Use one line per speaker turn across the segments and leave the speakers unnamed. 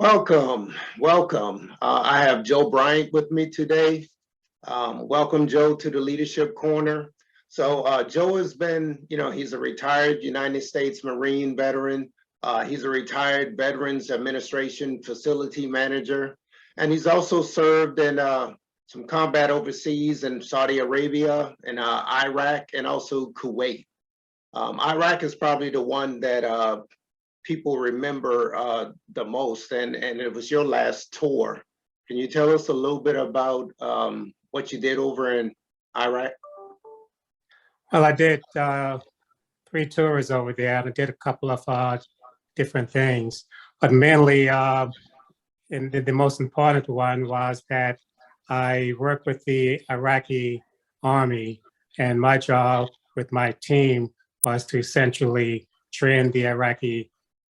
Welcome, welcome. I have Joe Bryant with me today. Welcome, Joe, to the Leadership Corner. So Joe has been, he's a retired United States Marine veteran. He's a retired Veterans Administration facility manager, and he's also served in some combat overseas in Saudi Arabia and Iraq and also Kuwait. Iraq is probably the one that people remember the most, and it was your last tour. Can you tell us a little bit about what you did over in Iraq?
Well, I did 3 tours over there, and I did a couple of different things. But mainly, and the most important one was that I worked with the Iraqi army, and my job with my team was to essentially train the Iraqi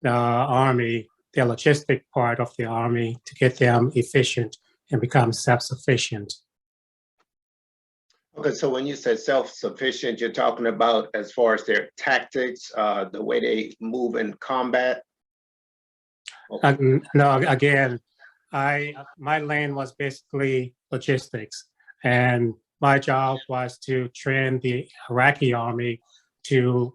army, the logistic part of the army, to get them efficient and become self-sufficient.
Okay, so when you said self-sufficient, you're talking about as far as their tactics, the way they move in combat?
No, again, my lane was basically logistics, and my job was to train the Iraqi army to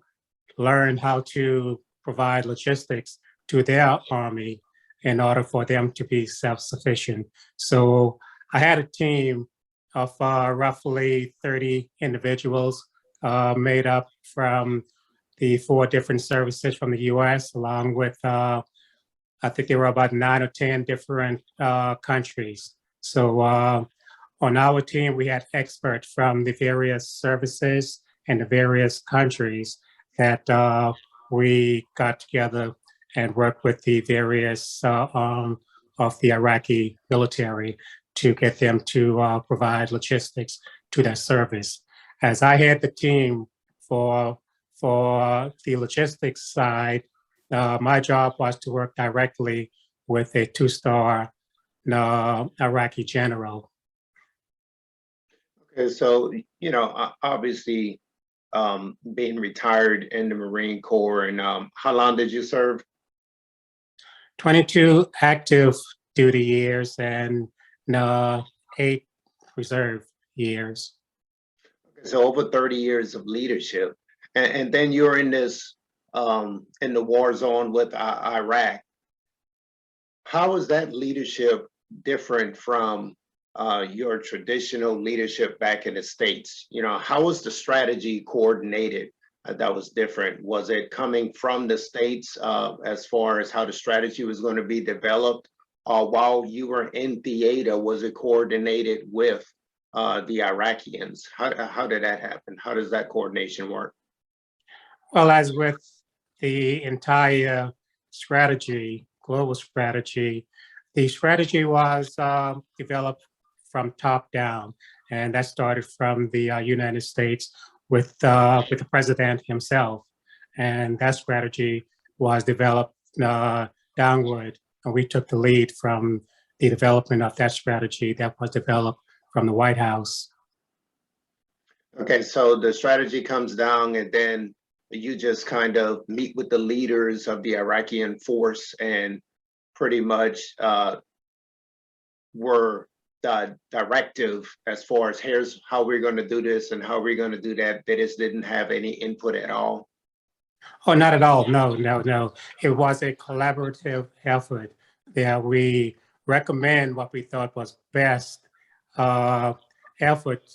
learn how to provide logistics to their army in order for them to be self-sufficient. So I had a team of roughly 30 individuals made up from the 4 different services from the US, along with I think there were about 9 or 10 different countries. So on our team, we had experts from the various services and the various countries that we got together and worked with the various of the Iraqi military to get them to provide logistics to that service. As I had the team for the logistics side, my job was to work directly with a 2-star Iraqi general.
Okay, so, obviously being retired in the Marine Corps, and how long did you serve?
22 active duty years and 8 reserve years.
Okay, so over 30 years of leadership. And then you're in this, in the war zone with Iraq. How is that leadership different from your traditional leadership back in the States? How was the strategy coordinated that was different? Was it coming from the States as far as how the strategy was going to be developed? While you were in theater, was it coordinated with the Iraqis? How did that happen? How does that coordination work?
Well, as with the entire strategy, global strategy, the strategy was developed from top down, and that started from the United States with the president himself, and that strategy was developed downward, and we took the lead from the development of that strategy that was developed from the White House.
Okay, so the strategy comes down, and then you just kind of meet with the leaders of the Iraqi force and pretty much were the directive as far as here's how we're going to do this and how we're going to do that. They just didn't have any input at all.
Oh, not at all. No. It was a collaborative effort that we recommend what we thought was best effort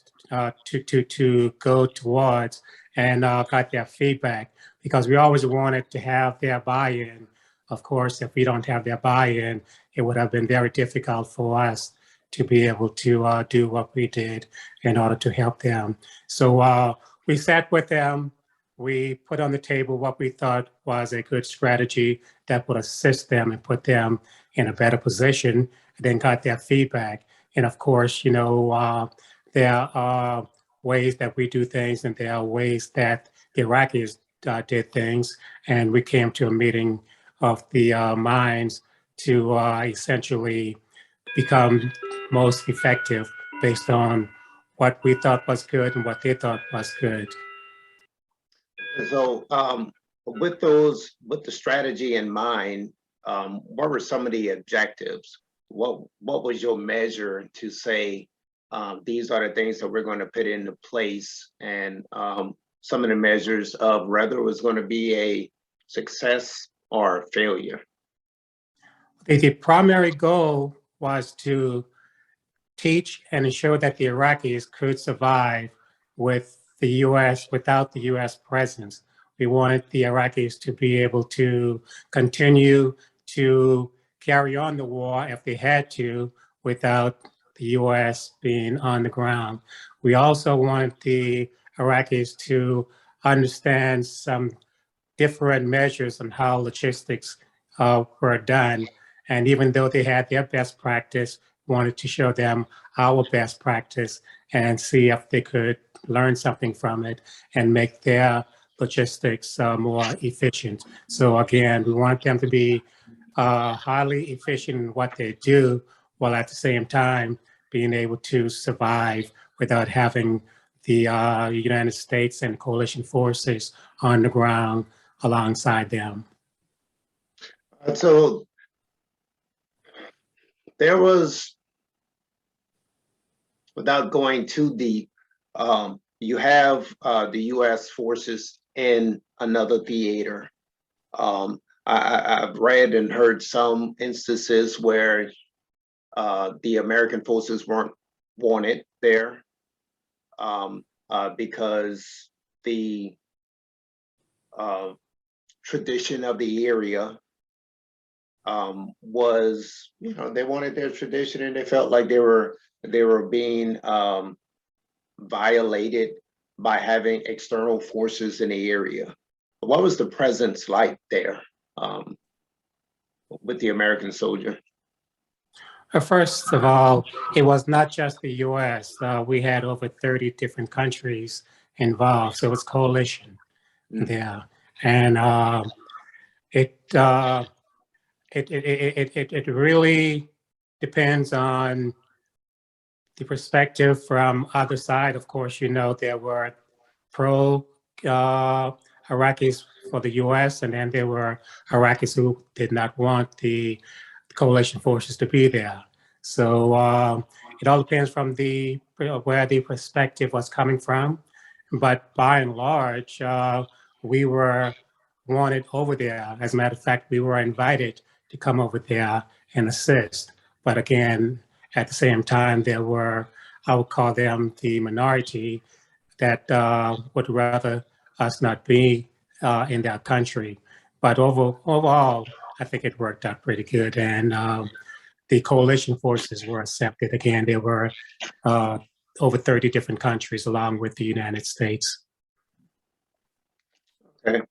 to go towards, and got their feedback, because we always wanted to have their buy-in. Of course, if we don't have their buy-in, it would have been very difficult for us to be able to do what we did in order to help them. So we sat with them. We put on the table what we thought was a good strategy that would assist them and put them in a better position, and then got their feedback. And of course, there are ways that we do things, and there are ways that the Iraqis did things. And we came to a meeting of the minds to essentially become most effective based on what we thought was good and what they thought was good.
So with the strategy in mind, what were some of the objectives? What was your measure to say, these are the things that we're going to put into place, and some of the measures of whether it was going to be a success or a failure?
The primary goal was to teach and ensure that the Iraqis could survive with the U.S. without the U.S. presence. We wanted the Iraqis to be able to continue to carry on the war if they had to without the U.S. being on the ground. We also wanted the Iraqis to understand some different measures on how logistics were done. And even though they had their best practice, wanted to show them our best practice and see if they could learn something from it and make their logistics more efficient. So again, we want them to be highly efficient in what they do, while at the same time being able to survive without having the United States and coalition forces on the ground alongside them.
So there was, without going too deep, you have the U.S. forces in another theater. I've read and heard some instances where the American forces weren't wanted there because the tradition of the area was, they wanted their tradition, and they felt like they were being violated by having external forces in the area. What was the presence like there with the American soldier?
First of all, it was not just the U.S. We had over 30 different countries involved, so it was coalition there, and it really depends on the perspective from other side. Of course, there were pro Iraqis for the U.S., and then there were Iraqis who did not want the coalition forces to be there. So it all depends from where the perspective was coming from. But by and large, we were wanted over there. As a matter of fact, we were invited to come over there and assist. But again, at the same time, there were, I would call them the minority that would rather us not be in their country. But overall, I think it worked out pretty good. And the coalition forces were accepted. Again, there were over 30 different countries along with the United States.
Okay.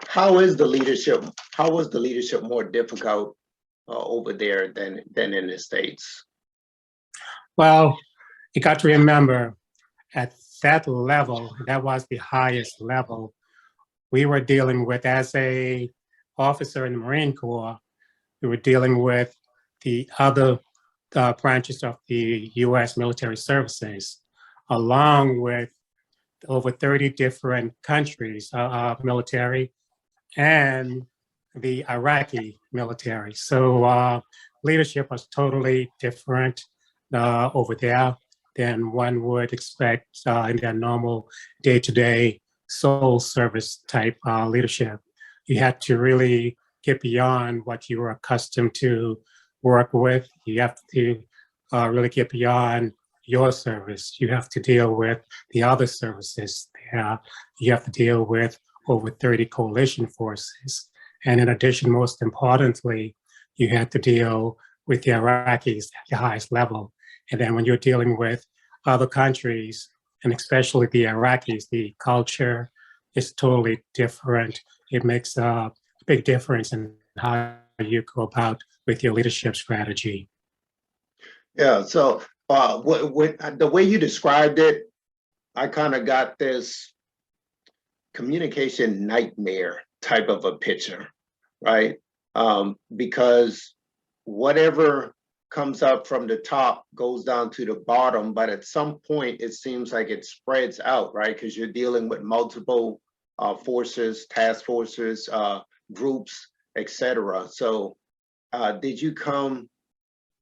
How was the leadership more difficult over there than in the States?
Well, you got to remember, at that level, that was the highest level we were dealing with as a officer in the Marine Corps. We were dealing with the other branches of the U.S. military services, along with over 30 different countries, military, and the Iraqi military. So leadership was totally different over there than one would expect in their normal day-to-day soul service type leadership. You had to really get beyond what you were accustomed to work with. You have to really get beyond your service. You have to deal with the other services there. You have to deal with over 30 coalition forces. And in addition, most importantly, you had to deal with the Iraqis at the highest level. And then when you're dealing with other countries, and especially the Iraqis, the culture is totally different. It makes a big difference in how you go about with your leadership strategy.
Yeah, so the way you described it, I kind of got this communication nightmare type of a picture, right? Because whatever comes up from the top goes down to the bottom, but at some point it seems like it spreads out, right? Because you're dealing with multiple forces, task forces, groups, etc. So did you come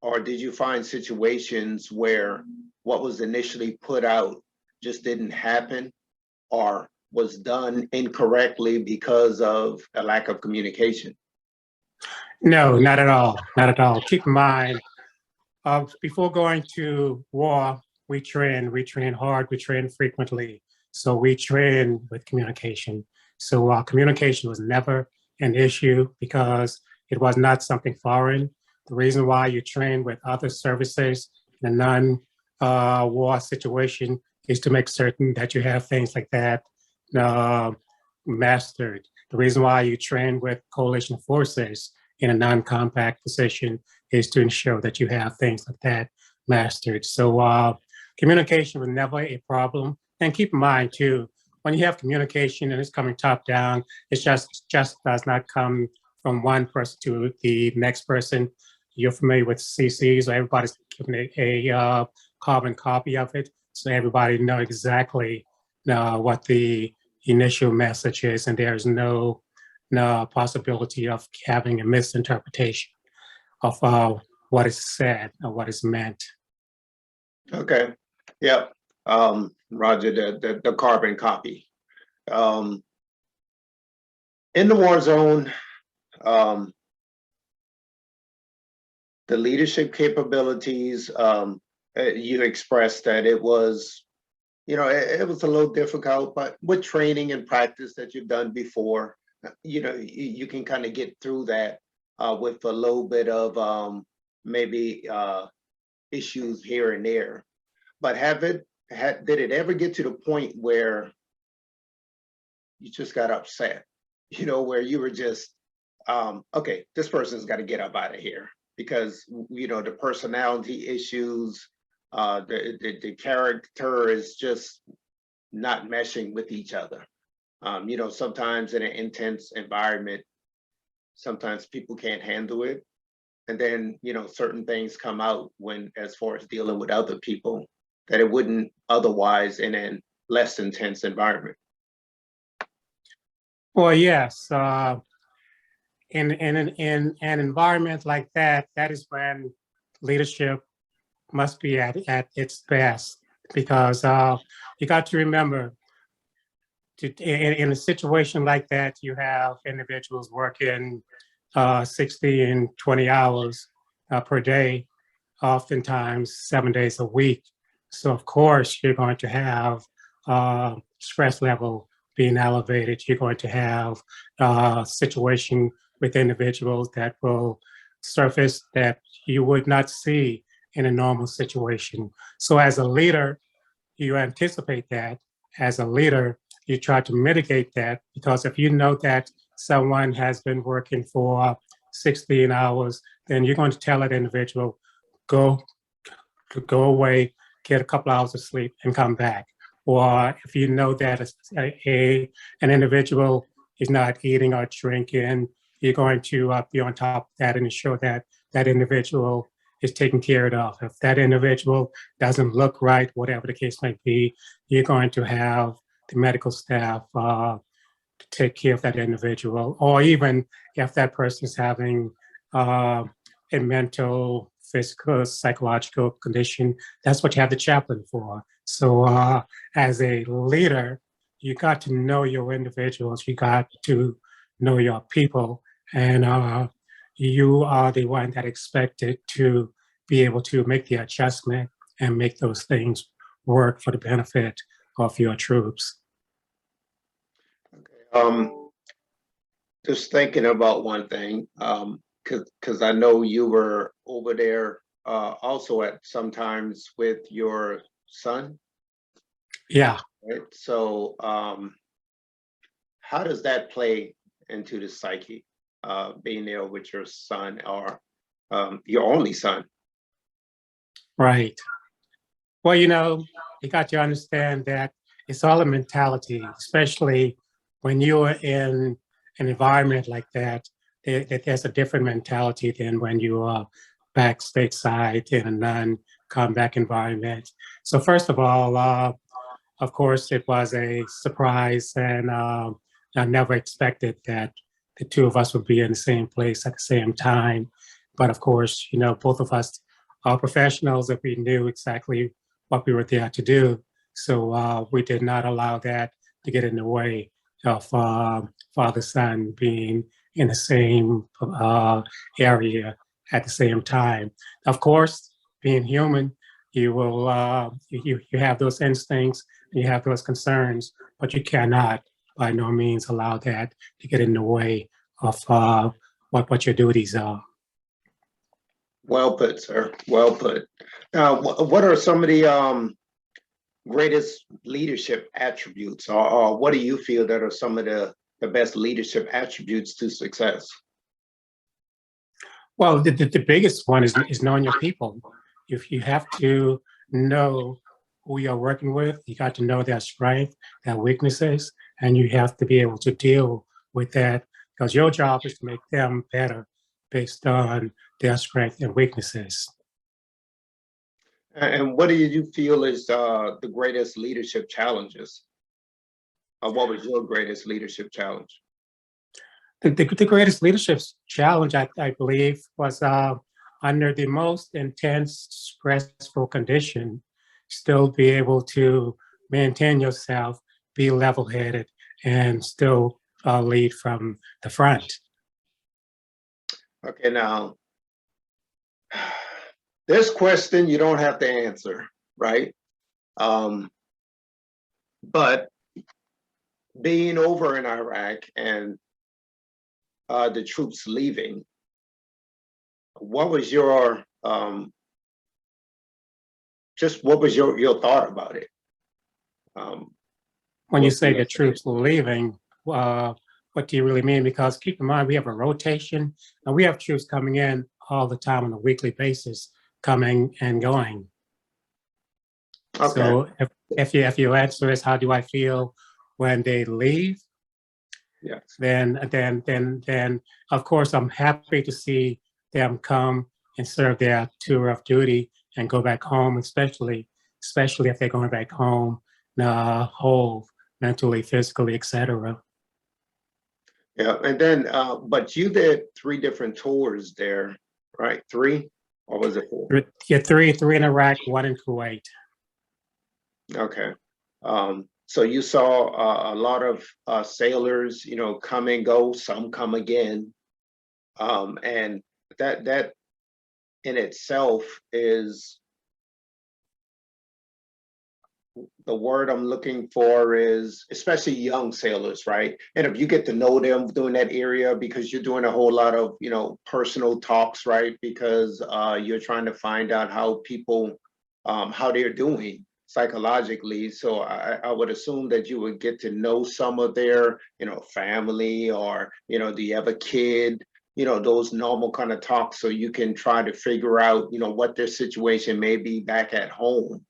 or did you find situations where what was initially put out just didn't happen or was done incorrectly because of a lack of communication?
No, not at all. Not at all. Keep in mind, before going to war, we train hard, we train frequently. So we train with communication. So communication was never an issue because it was not something foreign. The reason why you train with other services in a non-war situation is to make certain that you have things like that uh, mastered. The reason why you train with coalition forces in a non-compact position is to ensure that you have things like that mastered. So communication was never a problem. And keep in mind too, when you have communication and it's coming top down, it just does not come from one person to the next person. You're familiar with CCs, so everybody's given a carbon copy of it, so everybody know exactly what the initial message is, and there's no possibility of having a misinterpretation of what is said or what is meant.
Okay. Yep. Roger, the carbon copy. In the war zone, the leadership capabilities, you expressed that it was, it was a little difficult, but with training and practice that you've done before, you can kind of get through that with a little bit of maybe issues here and there. But did it ever get to the point where you just got upset, where you were just, okay, this person's got to get up out of here because, the personality issues, the character is just not meshing with each other. Sometimes in an intense environment, sometimes people can't handle it. And then, certain things come out when, as far as dealing with other people, that it wouldn't otherwise in a less intense environment.
Well, yes. In an environment like that, that is when leadership must be at its best because you got to remember in a situation like that, you have individuals working 60 and 20 hours per day, oftentimes 7 days a week. So of course, you're going to have stress level being elevated. You're going to have a situation with individuals that will surface that you would not see in a normal situation. So as a leader, you anticipate that. As a leader, you try to mitigate that because if you know that someone has been working for 16 hours, then you're going to tell that individual, go away, get a couple hours of sleep and come back. Or if you know that an individual is not eating or drinking, you're going to be on top of that and ensure that that individual is taken care of. If that individual doesn't look right, whatever the case might be, you're going to have the medical staff to take care of that individual. Or even if that person is having a mental, physical, psychological condition, that's what you have the chaplain for. So as a leader, you got to know your individuals, you got to know your people, and you are the one that expected to be able to make the adjustment and make those things work for the benefit of your troops.
Okay. Just thinking about one thing, because I know you were over there also at sometimes with your son.
Yeah.
Right. So how does that play into the psyche, being there with your son or your only son?
Right. Well, you got to understand that it's all a mentality, especially when you're in an environment like that. There's a different mentality than when you are back stateside in a non-combat environment. So first of all, of course, it was a surprise, and I never expected that the two of us would be in the same place at the same time. But of course, both of us are professionals if we knew exactly what we were there to do. So we did not allow that to get in the way of father-son being in the same area at the same time. Of course, being human, you will you have those instincts and you have those concerns, but you cannot by no means allow that to get in the way of what your duties are.
Well put, sir. Well put. Now, what are some of the greatest leadership attributes, or what do you feel that are some of the best leadership attributes to success?
Well, the biggest one is knowing your people. If you have to know who you're working with, you got to know their strengths, their weaknesses, and you have to be able to deal with that because your job is to make them better based on their strengths and weaknesses.
And what do you feel is the greatest leadership challenges? What was your greatest leadership challenge?
The greatest leadership challenge, I believe, was under the most intense, stressful condition, still be able to maintain yourself, be level-headed, and still lead from the front.
Okay, now, this question you don't have to answer, right? But being over in Iraq and the troops leaving, what was your what was your thought about it?
When you say the troops leaving, what do you really mean? Because keep in mind, we have a rotation and we have troops coming in all the time on a weekly basis, coming and going.
Okay.
So if your answer is how do I feel when they leave?
Yes.
Then of course I'm happy to see them come and serve their tour of duty and go back home, especially if they're going back home whole, mentally, physically, etc.
Yeah, and then but you did 3 different tours there, right? 3, or was it 4?
Yeah, three in Iraq, 1 in Kuwait.
Okay. So you saw a lot of sailors, come and go, some come again, and that in itself is, the word I'm looking for is, especially young sailors, right? And if you get to know them doing that area, because you're doing a whole lot of, personal talks, right? Because you're trying to find out how people, how they're doing psychologically. So I would assume that you would get to know some of their, family, or, do you have a kid? Those normal kind of talks, so you can try to figure out, what their situation may be back at home.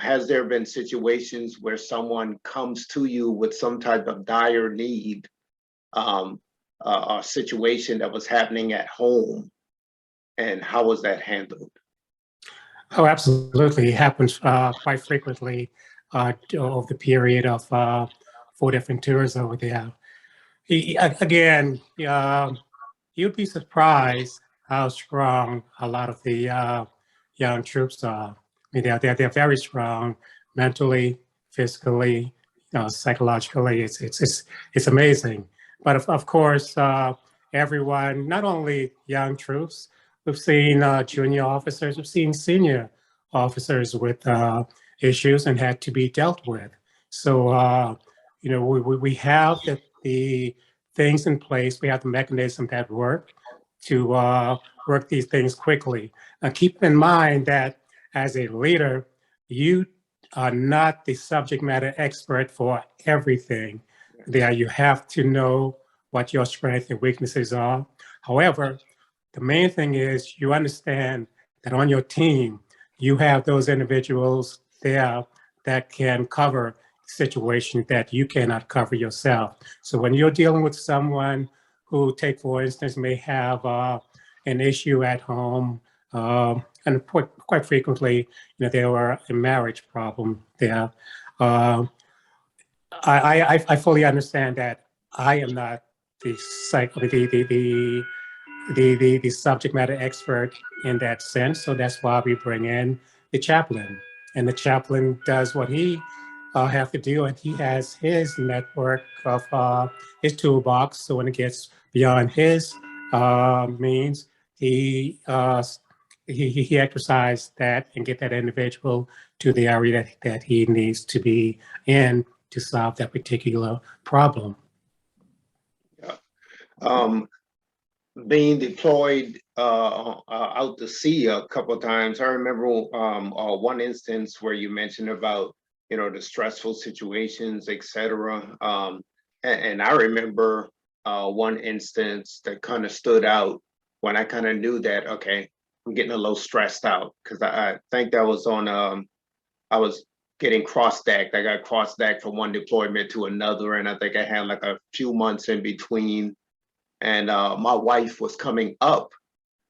Has there been situations where someone comes to you with some type of dire need, a situation that was happening at home, and how was that handled?
Oh, absolutely. It happens quite frequently over the period of 4 different tours over there. Again, you'd be surprised how strong a lot of the young troops are. I mean, they're very strong mentally, physically, psychologically. It's amazing. But of course, everyone, not only young troops, we've seen junior officers, we've seen senior officers with issues and had to be dealt with. So, we have the things in place. We have the mechanism that work to work these things quickly. Now, keep in mind that as a leader, you are not the subject matter expert for everything. There, you have to know what your strengths and weaknesses are. However, the main thing is you understand that on your team, you have those individuals there that can cover situations that you cannot cover yourself. So when you're dealing with someone who, take for instance, may have an issue at home, and quite frequently, there were a marriage problem there. I fully understand that I am not the psych, the subject matter expert in that sense. So that's why we bring in the chaplain, and the chaplain does what he have to do, and he has his network of his toolbox. So when it gets beyond his means, he he exercises that and get that individual to the area that he needs to be in to solve that particular problem.
Yeah. Um, Being deployed out to sea a couple of times. I remember one instance where you mentioned about, you know, the stressful situations, etc. And I remember one instance that kind of stood out when I kind of knew that, okay, I'm getting a little stressed out, because I think that was on I was getting cross-stacked. I got cross-stacked from one deployment to another, and I think I had like a few months in between. And my wife was coming up.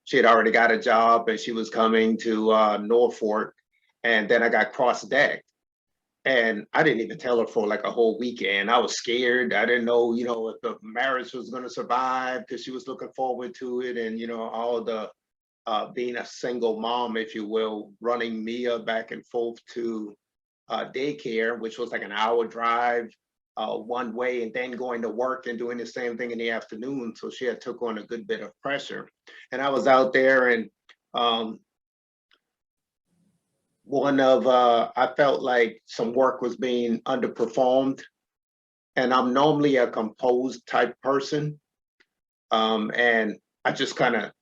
She had already got a job, and she was coming to Norfolk. And then I got cross-decked. And I didn't even tell her for like a whole weekend. I was scared. I didn't know, you know, if the marriage was going to survive, because she was looking forward to it. And, you know, all the being a single mom, if you will, running Mia back and forth to daycare, which was like an hour drive one way, and then going to work and doing the same thing in the afternoon. So she had took on a good bit of pressure. And I was out there, and um, I felt like some work was being underperformed. And I'm normally a composed type person. And I just kind of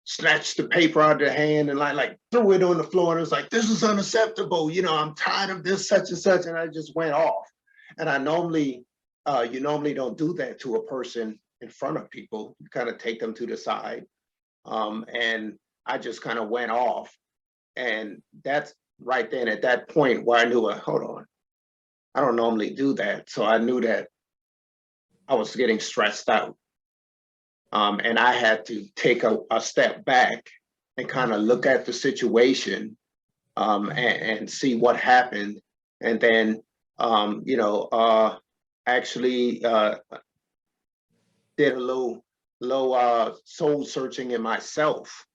snatched the paper out of the hand and like threw it on the floor, and it was like, this is unacceptable. You know, I'm tired of this, such and such. And I just went off. And I normally, you normally don't do that to a person in front of people. You kind of take them to the side. And I just kind of went off. And that's right then at that point where I knew, hold on, I don't normally do that. So I knew that I was getting stressed out. And I had to take a step back and kind of look at the situation, and see what happened. And then, you know, actually did a little soul searching in myself,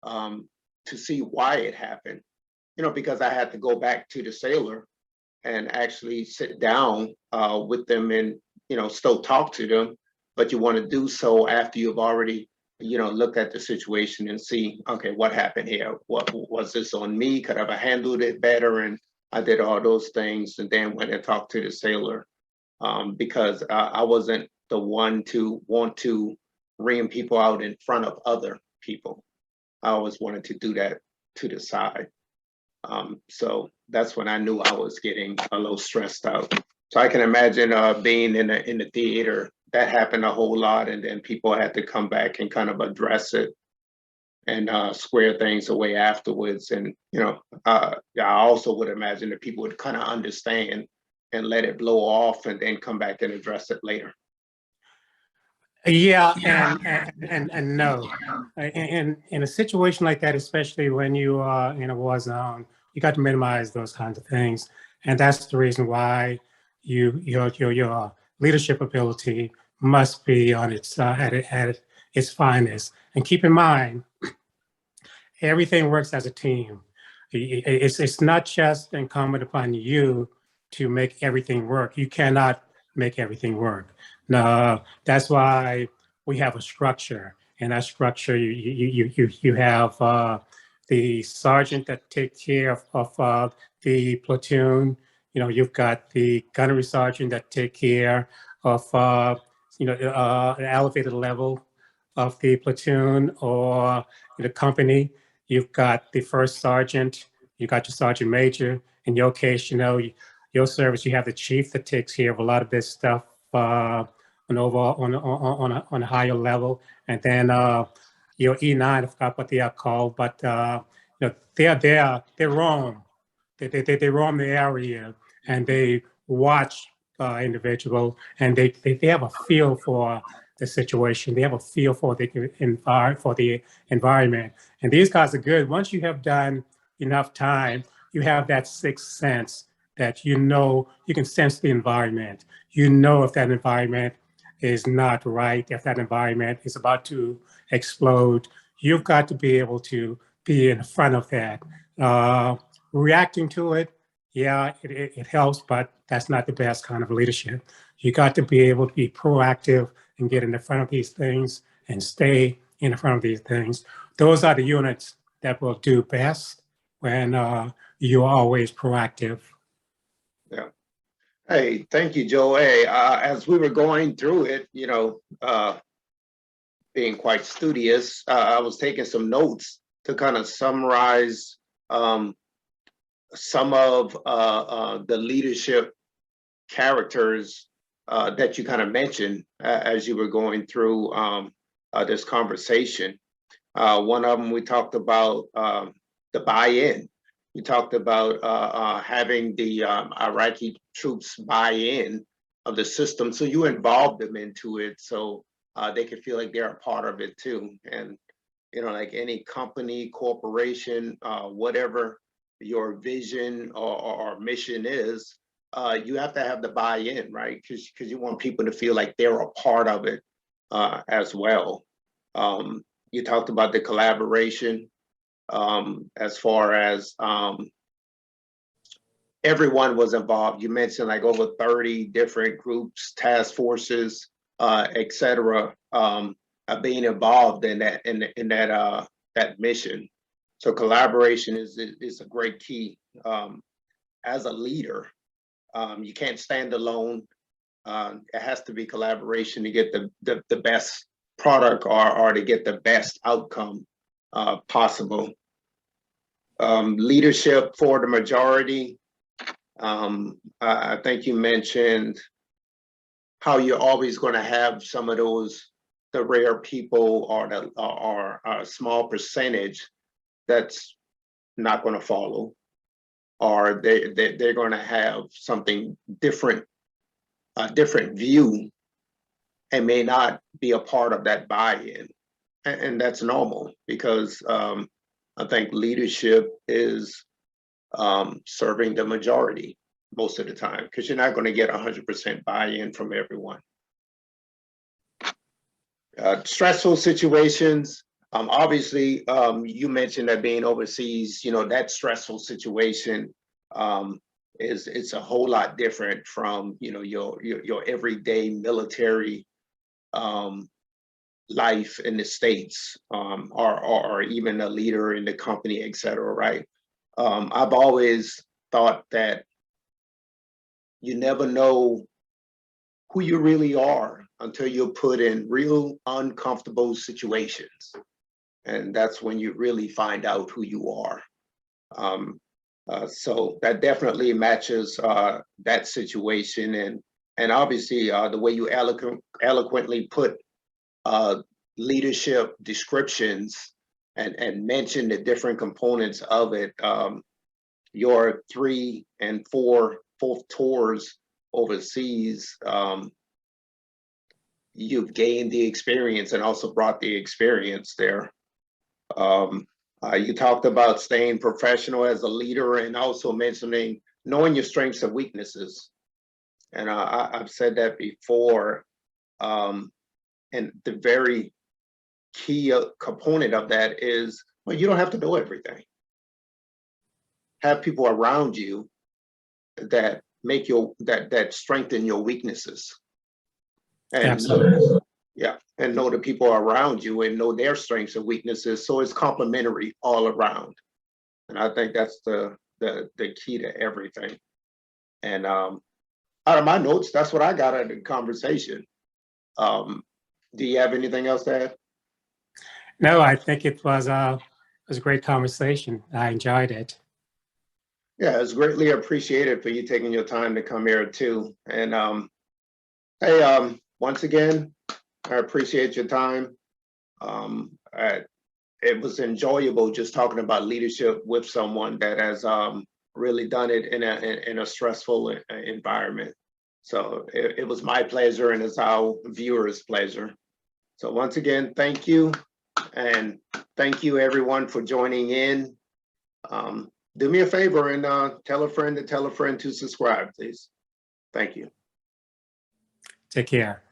to see why it happened. You know, because I had to go back to the sailor and actually sit down with them, and, you know, still talk to them. But you want to do so after you've already, you know, looked at the situation and see, okay, what happened here? What was this on me? Could I have handled it better? And I did all those things, and then went and talked to the sailor, because I wasn't the one to want to ream people out in front of other people. I always wanted to do that to the side. So that's when I knew I was getting a little stressed out. So I can imagine being in the theater, that happened a whole lot, and then people had to come back and kind of address it and square things away afterwards. And, you know, I also would imagine that people would kind of understand and let it blow off, and then come back and address it later.
Yeah, and no. In a situation like that, especially when you are in a war zone, you got to minimize those kinds of things, and that's the reason why your leadership ability must be on its at its finest. And keep in mind, everything works as a team. It's not just incumbent upon you to make everything work. You cannot make everything work. No, that's why we have a structure. And that structure, you have the sergeant that takes care of the platoon. You know, you've got the gunnery sergeant that take care of the elevated level of the platoon or the company. You've got the first sergeant, you got your sergeant major. In your case, you know, your service, you have the chief that takes care of a lot of this stuff on overall on a higher level, and then your E9, I forgot what they are called, but you know, they roam, they roam the area, and they watch individual, and they have a feel for the situation. They have a feel for the environment, and these guys are good. Once you have done enough time, you have that sixth sense that you know you can sense the environment. You know if that environment is not right, if that environment is about to explode, you've got to be able to be in front of that. Reacting to it, yeah, it helps, but that's not the best kind of leadership. You got to be able to be proactive and get in the front of these things and stay in front of these things. Those are the units that will do best when you're always proactive.
Yeah. Hey, thank you, Joe. Hey, as we were going through it, being quite studious, I was taking some notes to kind of summarize some of the leadership characters that you kind of mentioned as you were going through this conversation. One of them, we talked about the buy-in. We talked about having the Iraqi troops buy in of the system. So you involved them into it so they could feel like they're a part of it too. And, like any company, corporation, whatever your vision or mission is, you have to have the buy-in, right? Because you want people to feel like they're a part of it as well. You talked about the collaboration as far as everyone was involved. You mentioned like over 30 different groups, task forces, et cetera, being involved in that mission. So collaboration is a great key. As a leader, you can't stand alone. It has to be collaboration to get the best product or to get the best outcome possible. Leadership for the majority. I think you mentioned how you're always going to have some of the rare people or a small percentage that's not going to follow, or they're going to have something different, a different view, and may not be a part of that buy-in. And that's normal because I think leadership is serving the majority most of the time, because you're not going to get 100% buy-in from everyone. Stressful situations. Obviously, you mentioned that being overseas, that stressful situation it's a whole lot different from your everyday military life in the States, or even a leader in the company, et cetera, right? I've always thought that you never know who you really are until you're put in real uncomfortable situations. And that's when you really find out who you are. So that definitely matches that situation. And obviously the way you eloquently put leadership descriptions and mention the different components of it. Your 3 and 4 tours overseas, you've gained the experience and also brought the experience there. You talked about staying professional as a leader and also mentioning knowing your strengths and weaknesses. And I've said that before. And the very key component of that is, well, you don't have to know everything. Have people around you that make that strengthen your weaknesses. And
Absolutely.
and know the people around you and know their strengths and weaknesses. So it's complementary all around. And I think that's the key to everything. And out of my notes, that's what I got out of the conversation. Do you have anything else to add?
No, I think it was a great conversation. I enjoyed it.
Yeah, it's greatly appreciated for you taking your time to come here too. And hey, once again, I appreciate your time. It was enjoyable just talking about leadership with someone that has really done it in a stressful environment. So it was my pleasure, and it's our viewers' pleasure. So once again, thank you. And thank you everyone for joining in. Do me a favor and tell a friend to subscribe, please. Thank you.
Take care.